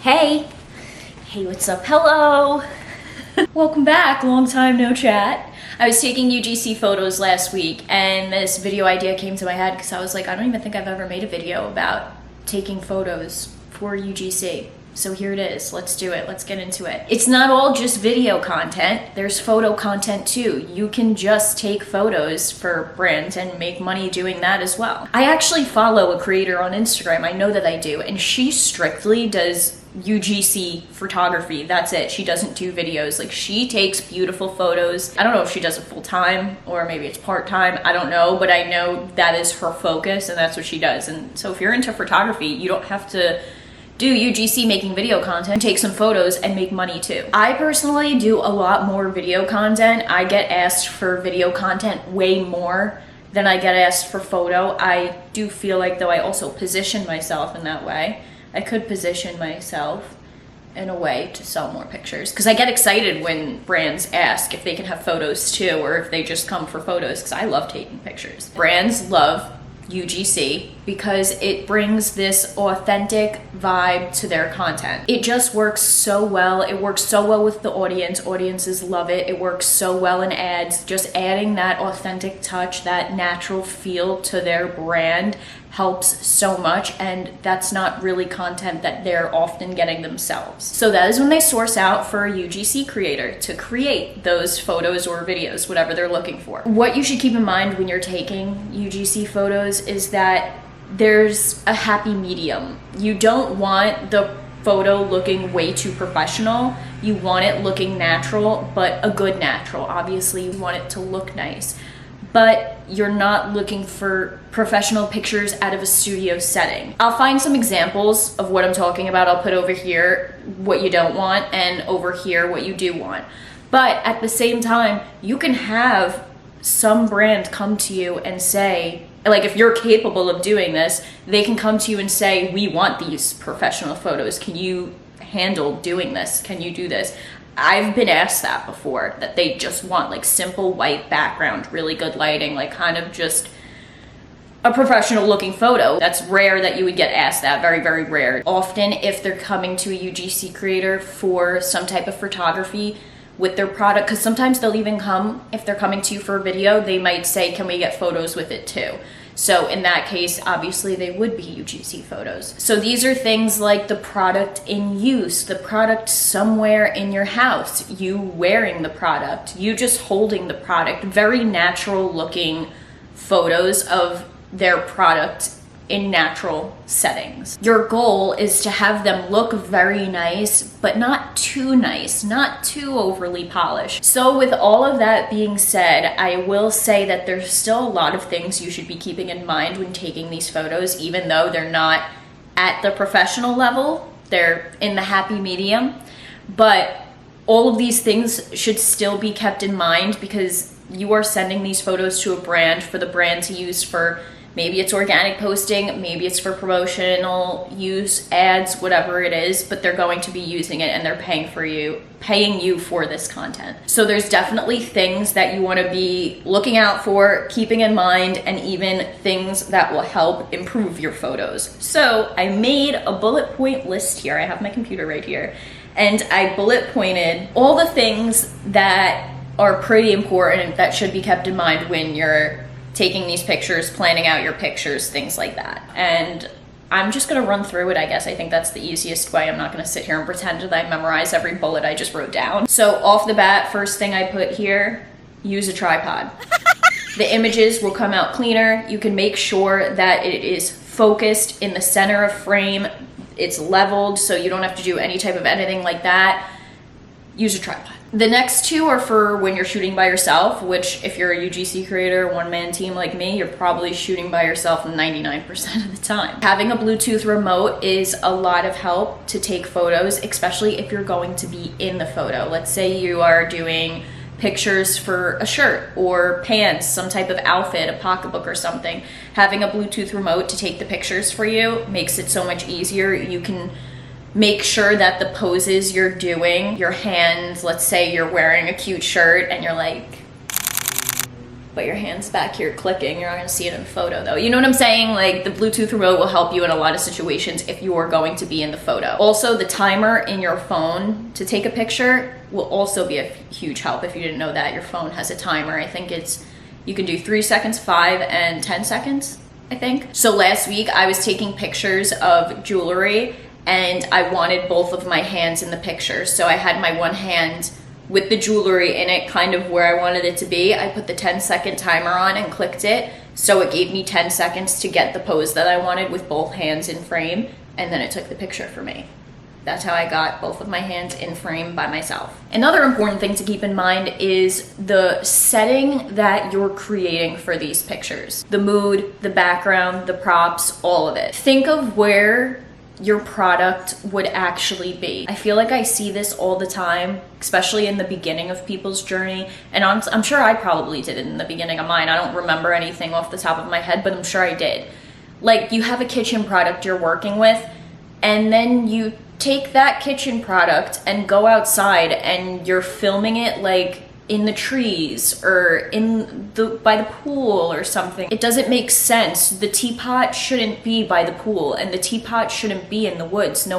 Hey! Hey, what's up? Hello! Welcome back, long time no chat. I was taking UGC photos last week and this video idea came to my head because I was like, I don't even think I've ever made a video about taking photos for UGC. So here it is, let's do it, let's get into it. It's not all just video content, there's photo content too. You can just take photos for brands and make money doing that as well. I actually follow a creator on Instagram, I know that I do, and she strictly does UGC photography, that's it. She doesn't do videos. Like, she takes beautiful photos. I don't know if she does it full time or maybe it's part-time, I don't know, but I know that is her focus and that's what she does. And so if you're into photography, you don't have to do UGC making video content, take some photos and make money too. I personally do a lot more video content. I get asked for video content way more than I get asked for photo. I do feel like though I also position myself in that way. I could position myself in a way to sell more pictures because I get excited when brands ask if they can have photos too or if they just come for photos because I love taking pictures. Brands love UGC because it brings this authentic vibe to their content. It just works so well. It works so well with the audience. Audiences love it. It works so well in ads. Just adding that authentic touch, that natural feel to their brand helps so much, and that's not really content that they're often getting themselves. So that is when they source out for a UGC creator to create those photos or videos, whatever they're looking for. What you should keep in mind when you're taking UGC photos is that there's a happy medium. You don't want the photo looking way too professional. You want it looking natural, but a good natural. Obviously, you want it to look nice, but you're not looking for professional pictures out of a studio setting. I'll find some examples of what I'm talking about. I'll put over here what you don't want and over here what you do want. But at the same time, you can have some brand come to you and say, like, if you're capable of doing this, they can come to you and say, we want these professional photos. Can you handle doing this? Can you do this? I've been asked that before, that they just want like simple white background, really good lighting, like kind of just a professional looking photo. That's rare that you would get asked that, very, very rare. Often if they're coming to a UGC creator for some type of photography with their product, because sometimes they'll even come, if they're coming to you for a video, they might say, can we get photos with it too? So in that case, obviously they would be UGC photos. So these are things like the product in use, the product somewhere in your house, you wearing the product, you just holding the product, very natural looking photos of their product in natural settings. Your goal is to have them look very nice, but not too nice, not too overly polished. So with all of that being said, I will say that there's still a lot of things you should be keeping in mind when taking these photos, even though they're not at the professional level, they're in the happy medium. But all of these things should still be kept in mind because you are sending these photos to a brand for the brand to use for maybe it's organic posting, maybe it's for promotional use, ads, whatever it is, but they're going to be using it and they're paying you for this content. So there's definitely things that you want to be looking out for, keeping in mind, and even things that will help improve your photos. So I made a bullet point list here. I have my computer right here, and I bullet pointed all the things that are pretty important that should be kept in mind when you're taking these pictures, planning out your pictures, things like that. And I'm just gonna run through it, I guess. I think that's the easiest way. I'm not gonna sit here and pretend that I memorize every bullet I just wrote down. So off the bat, first thing I put here, use a tripod. The images will come out cleaner. You can make sure that it is focused in the center of frame. It's leveled, so you don't have to do any type of editing like that. Use a tripod. The next two are for when you're shooting by yourself, which if you're a UGC creator, one-man team like me, you're probably shooting by yourself 99% of the time. Having a Bluetooth remote is a lot of help to take photos, especially if you're going to be in the photo. Let's say you are doing pictures for a shirt or pants, some type of outfit, a pocketbook or something. Having a Bluetooth remote to take the pictures for you makes it so much easier. You can make sure that the poses you're doing, your hands, let's say you're wearing a cute shirt and you're like but your hand's back here clicking. You're not gonna see it in the photo though. You know what I'm saying? Like, the Bluetooth remote will help you in a lot of situations if you are going to be in the photo. Also, the timer in your phone to take a picture will also be a huge help. If you didn't know that, your phone has a timer. I think you can do 3 seconds, 5, and 10 seconds, I think. So last week I was taking pictures of jewelry and I wanted both of my hands in the picture. So I had my one hand with the jewelry in it, kind of where I wanted it to be. I put the 10-second timer on and clicked it. So it gave me 10 seconds to get the pose that I wanted with both hands in frame. And then it took the picture for me. That's how I got both of my hands in frame by myself. Another important thing to keep in mind is the setting that you're creating for these pictures. The mood, the background, the props, all of it. Think of where your product would actually be. I feel like I see this all the time, especially in the beginning of people's journey. And I'm sure I probably did it in the beginning of mine. I don't remember anything off the top of my head, but I'm sure I did. Like, you have a kitchen product you're working with, and then you take that kitchen product and go outside and you're filming it like in the trees or by the pool or something. It doesn't make sense. The teapot shouldn't be by the pool and the teapot shouldn't be in the woods. The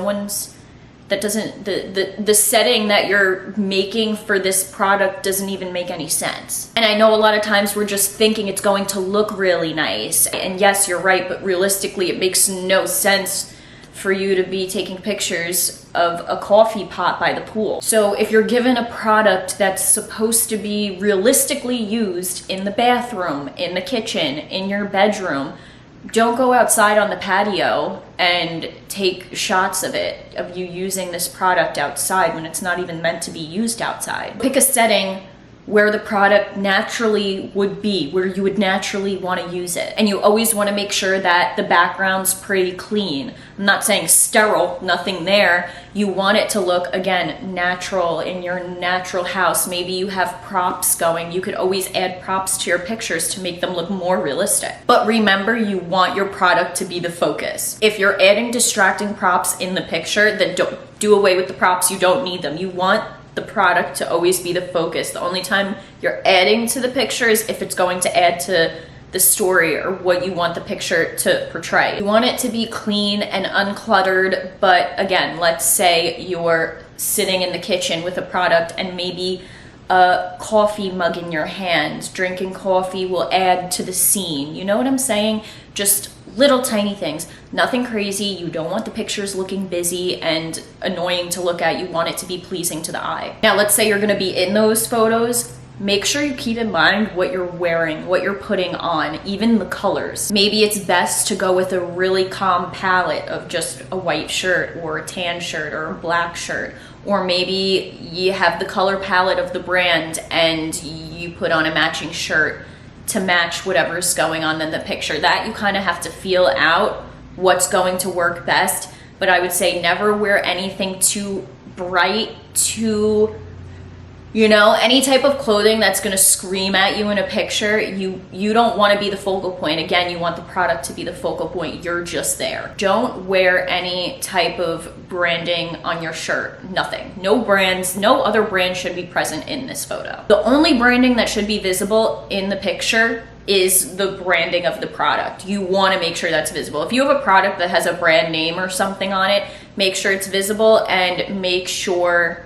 setting that you're making for this product doesn't even make any sense. And I know a lot of times we're just thinking it's going to look really nice. And yes, you're right, but realistically it makes no sense for you to be taking pictures of a coffee pot by the pool. So if you're given a product that's supposed to be realistically used in the bathroom, in the kitchen, in your bedroom, don't go outside on the patio and take shots of it, of you using this product outside when it's not even meant to be used outside. Pick a setting where the product naturally would be, where you would naturally want to use it. And you always want to make sure that the background's pretty clean. I'm not saying sterile, nothing there. You want it to look, again, natural in your natural house. Maybe you have props going. You could always add props to your pictures to make them look more realistic. But remember, you want your product to be the focus. If you're adding distracting props in the picture, then don't do away with the props. You don't need them. You want the product to always be the focus. The only time you're adding to the picture is if it's going to add to the story or what you want the picture to portray. You want it to be clean and uncluttered, but again, let's say you're sitting in the kitchen with a product and maybe a coffee mug in your hand. Drinking coffee will add to the scene. You know what I'm saying? Just little tiny things, nothing crazy. You don't want the pictures looking busy and annoying to look at. You want it to be pleasing to the eye. Now, let's say you're gonna be in those photos. Make sure you keep in mind what you're wearing, what you're putting on, even the colors. Maybe it's best to go with a really calm palette of just a white shirt or a tan shirt or a black shirt. Or maybe you have the color palette of the brand and you put on a matching shirt to match whatever's going on in the picture. That you kind of have to feel out what's going to work best. But I would say never wear anything too bright, any type of clothing that's going to scream at you in a picture. You don't want to be the focal point. Again, you want the product to be the focal point. You're just there. Don't wear any type of branding on your shirt. Nothing. No brands, no other brand should be present in this photo. The only branding that should be visible in the picture is the branding of the product. You want to make sure that's visible. If you have a product that has a brand name or something on it, make sure it's visible and make sure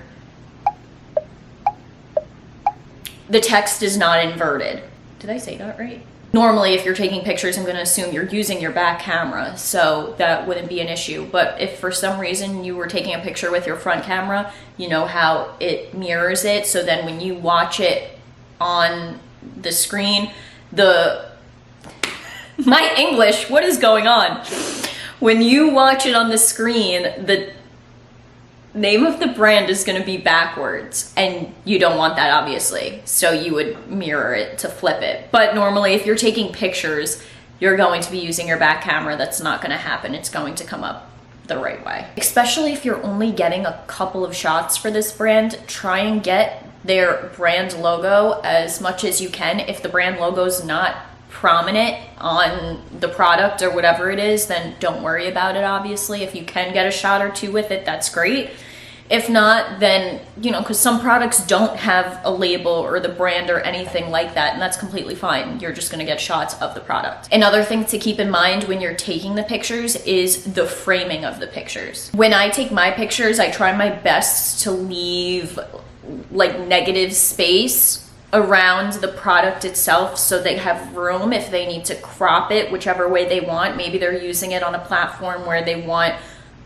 the text is not inverted. Did I say that right? Normally, if you're taking pictures, I'm going to assume you're using your back camera, so that wouldn't be an issue. But if for some reason you were taking a picture with your front camera, you know how it mirrors it, so then when you watch it on the screen, my English, what is going on? When you watch it on the screen, the name of the brand is going to be backwards, and you don't want that, obviously, so you would mirror it to flip it. But normally, if you're taking pictures, you're going to be using your back camera. That's not going to happen. It's going to come up the right way. Especially if you're only getting a couple of shots for this brand, try and get their brand logo as much as you can. If the brand logo is not prominent on the product or whatever it is, then don't worry about it, obviously. If you can get a shot or two with it, that's great. If not, then, you know, because some products don't have a label or the brand or anything like that, and that's completely fine. You're just gonna get shots of the product. Another thing to keep in mind when you're taking the pictures is the framing of the pictures. When I take my pictures, I try my best to leave like negative space around the product itself so they have room if they need to crop it whichever way they want. Maybe they're using it on a platform where they want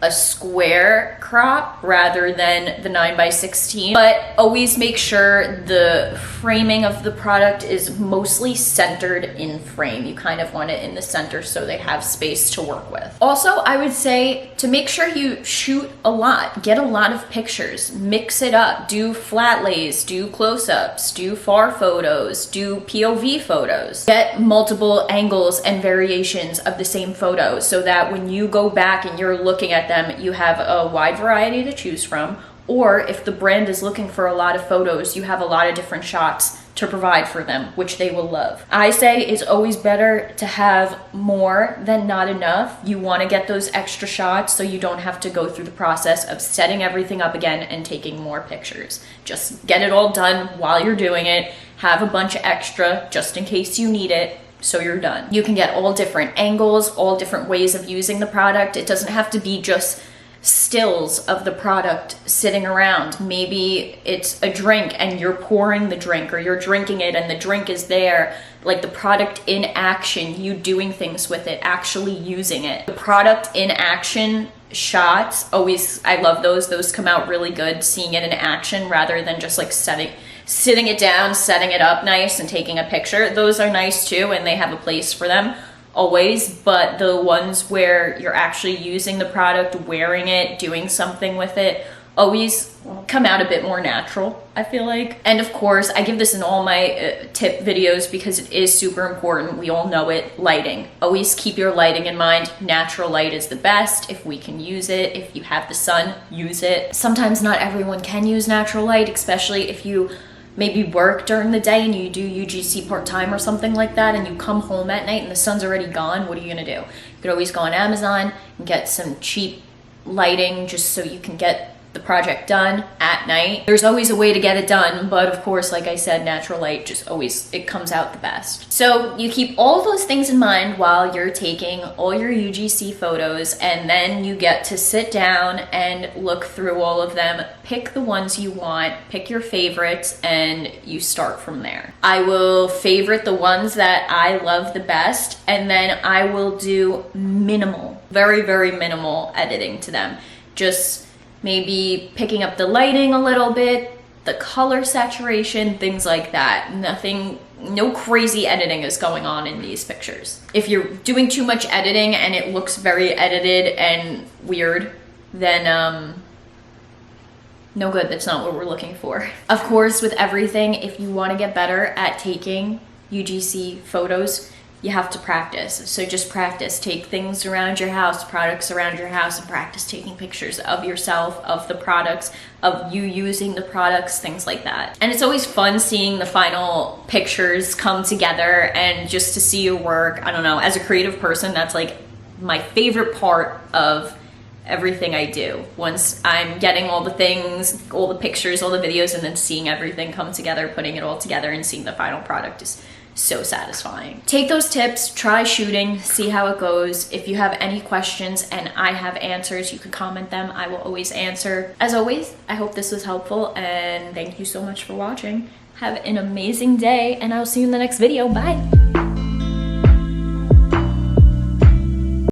a square crop rather than the 9x16, but always make sure the framing of the product is mostly centered in frame. You kind of want it in the center so they have space to work with. Also, I would say to make sure you shoot a lot, get a lot of pictures, mix it up, do flat lays, do close-ups, do far photos, do POV photos, get multiple angles and variations of the same photo so that when you go back and you're looking at them, you have a wide variety to choose from, or if the brand is looking for a lot of photos, you have a lot of different shots to provide for them, which they will love. I say it's always better to have more than not enough. You want to get those extra shots so you don't have to go through the process of setting everything up again and taking more pictures. Just get it all done while you're doing it. Have a bunch of extra just in case you need it. So you're done. You can get all different angles, all different ways of using the product. It doesn't have to be just stills of the product sitting around. Maybe it's a drink and you're pouring the drink, or you're drinking it and the drink is there. Like the product in action, you doing things with it, actually using it. The product in action shots, always, I love those. Those come out really good, seeing it in action rather than just like sitting it down, setting it up nice and taking a picture. Those are nice too, and they have a place for them always, but the ones where you're actually using the product, wearing it, doing something with it, always come out a bit more natural, I feel like. And of course, I give this in all my tip videos because it is super important. We all know it. Lighting. Always keep your lighting in mind. Natural light is the best. If we can use it, if you have the sun, use it. Sometimes not everyone can use natural light, especially if you maybe work during the day and you do UGC part-time or something like that, and you come home at night and the sun's already gone. What are you gonna do? You could always go on Amazon and get some cheap lighting just so you can get the project done at night. There's always a way to get it done, but of course, like I said, natural light just always, it comes out the best. So you keep all those things in mind while you're taking all your UGC photos, and then you get to sit down and look through all of them, pick the ones you want, pick your favorites, and you start from there. I will favorite the ones that I love the best, and then I will do minimal, very, very minimal editing to them. Just maybe picking up the lighting a little bit, the color saturation, things like that. Nothing, no crazy editing is going on in these pictures. If you're doing too much editing and it looks very edited and weird, then no good, that's not what we're looking for. Of course, with everything, if you want to get better at taking UGC photos, you have to practice. So just practice. Take things around your house, products around your house, and practice taking pictures of yourself, of the products, of you using the products, things like that. And it's always fun seeing the final pictures come together and just to see your work. I don't know, as a creative person, that's like my favorite part of everything I do. Once I'm getting all the things, all the pictures, all the videos, and then seeing everything come together, putting it all together and seeing the final product is so satisfying. Take those tips, try shooting, see how it goes. If you have any questions and I have answers, you can comment them. I will always answer. As always, I hope this was helpful, and thank you so much for watching. Have an amazing day, and I'll see you in the next video. Bye.